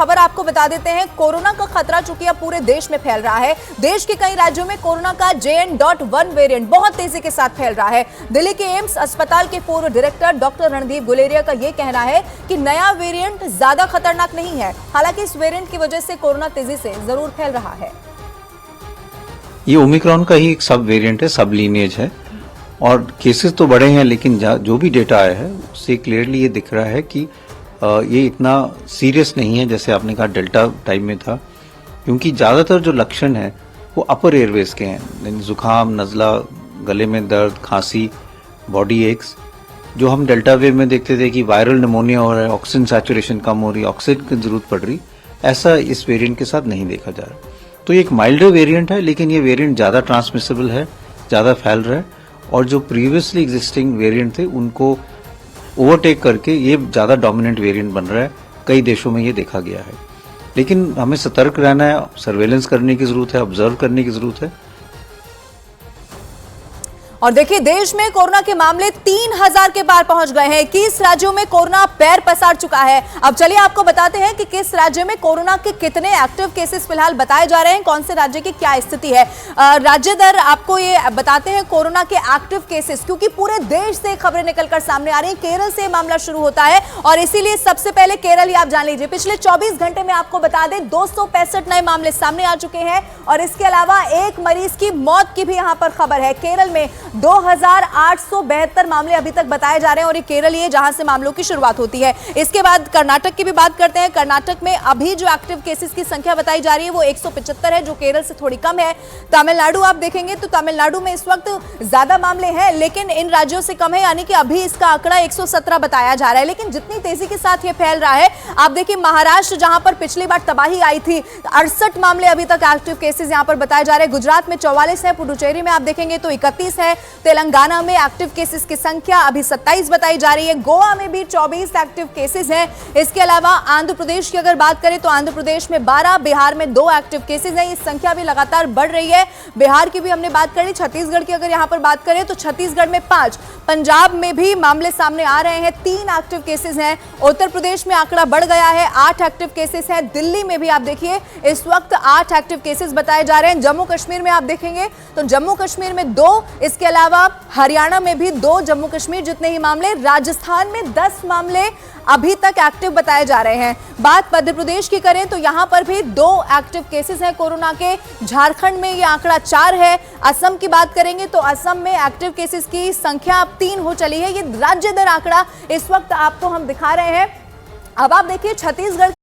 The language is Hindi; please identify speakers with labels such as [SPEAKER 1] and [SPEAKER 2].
[SPEAKER 1] खबर आपको बता देते हैं, कोरोना का खतरा चूंकि अब पूरे देश में फैल रहा है। देश के कई राज्यों में कोरोना का JN.1 वेरिएंट बहुत तेजी के साथ फैल रहा है। दिल्ली के एम्स अस्पताल के पूर्व डायरेक्टर डॉक्टर रणदीप गुलेरिया का यह कहना है कि नया वेरिएंट ज्यादा खतरनाक नहीं है। हालांकि इस वेरिएंट की वजह से कोरोना तेजी से जरूर फैल रहा है।
[SPEAKER 2] ये ओमिक्रॉन का ही एक सब वेरिएंट है, सब लीनिएज है और केसेस तो बड़े हैं, लेकिन जो भी डेटा आया है उससे क्लियरली ये दिख रहा है कि ये इतना सीरियस नहीं है जैसे आपने कहा डेल्टा टाइप में था, क्योंकि ज़्यादातर जो लक्षण हैं वो अपर एयरवेज के हैं, जुकाम, नज़ला, गले में दर्द, खांसी, बॉडी एक्स। जो हम डेल्टा वेव में देखते थे कि वायरल निमोनिया हो रहा है, ऑक्सीजन सैचुरेशन कम हो रही, ऑक्सीजन की जरूरत पड़ रही, ऐसा इस वेरिएंट के साथ नहीं देखा जा रहा। तो ये एक माइल्डर वेरिएंट है, लेकिन ये वेरिएंट ज़्यादा ट्रांसमिसेबल है, ज़्यादा फैल रहा है और जो प्रीवियसली एग्जिस्टिंग वेरिएंट थे उनको ओवरटेक करके ये ज़्यादा डोमिनेंट वेरिएंट बन रहा है। कई देशों में ये देखा गया है, लेकिन हमें सतर्क रहना है, सर्वेलेंस करने की जरूरत है, ऑब्जर्व करने की जरूरत है।
[SPEAKER 1] और देखिए, देश में कोरोना के मामले 3000 के पार पहुंच गए हैं। 21 राज्यों में कोरोना पैर पसार चुका है। अब चलिए आपको बताते हैं कि किस राज्य में कोरोना के कितने एक्टिव केसेस फिलहाल बताए जा रहे हैं, कौन से राज्य की क्या स्थिति है। राज्य दर आपको ये बताते हैं कोरोना के एक्टिव केसेस, क्योंकि पूरे देश से खबरें निकलकर सामने आ रही हैं। केरल से मामला शुरू होता है और इसीलिए सबसे पहले केरल ही आप जान लीजिए। पिछले 24 घंटे में आपको बता दें 265 नए मामले सामने आ चुके हैं और इसके अलावा एक मरीज की मौत की भी यहां पर खबर है। केरल में 2872 मामले अभी तक बताए जा रहे हैं और ये केरल ही है जहां से मामलों की शुरुआत होती है। इसके बाद कर्नाटक की भी बात करते हैं। कर्नाटक में अभी जो एक्टिव केसेस की संख्या बताई जा रही है वो 175 है, जो केरल से थोड़ी कम है। तमिलनाडु आप देखेंगे तो तमिलनाडु में इस वक्त ज्यादा मामले हैं, लेकिन इन राज्यों से कम है, यानी कि अभी इसका आंकड़ा 117 बताया जा रहा है। लेकिन जितनी तेजी के साथ ये फैल रहा है, आप देखिए महाराष्ट्र जहां पर पिछली बार तबाही आई थी, 68 मामले अभी तक एक्टिव केसेस यहां पर बताए जा रहे हैं। गुजरात में 44 है, पुडुचेरी में आप देखेंगे तो 31 है, तेलंगाना में एक्टिव केसेस की संख्या अभी 27 बताई जा रही है, गोवा में भी 24 एक्टिव केसेस हैं। इसके अलावा आंध्र प्रदेश की अगर बात करें तो आंध्र प्रदेश में 12, बिहार में 2 एक्टिव केसेस हैं। ये संख्या भी लगातार बढ़ रही है। बिहार की भी हमने बात करी। छत्तीसगढ़ की अगर यहां पर बात करें तो छत्तीसगढ़ में 5, पंजाब में भी मामले सामने आ रहे हैं, 3 एक्टिव केसेस हैं। उत्तर प्रदेश में आंकड़ा बढ़ गया है, 8 एक्टिव केसेस हैं। दिल्ली में भी आप देखिए इस वक्त 8 एक्टिव केसेस बताए जा रहे हैं। जम्मू कश्मीर में आप देखेंगे तो जम्मू कश्मीर में 2, इसके अलावा हरियाणा में भी 2, जम्मू कश्मीर जितने ही मामले। राजस्थान में 10 मामले अभी तक एक्टिव बताए जा रहे हैं। बात मध्य प्रदेश की करें तो यहां पर भी 2 एक्टिव केसेस हैं कोरोना के। झारखंड में यह आंकड़ा 4 है। असम की बात करेंगे तो असम में एक्टिव केसेस की संख्या अब 3 हो चली है। ये राज्य दर आंकड़ा इस वक्त आपको हम दिखा रहे हैं। अब आप देखिए छत्तीसगढ़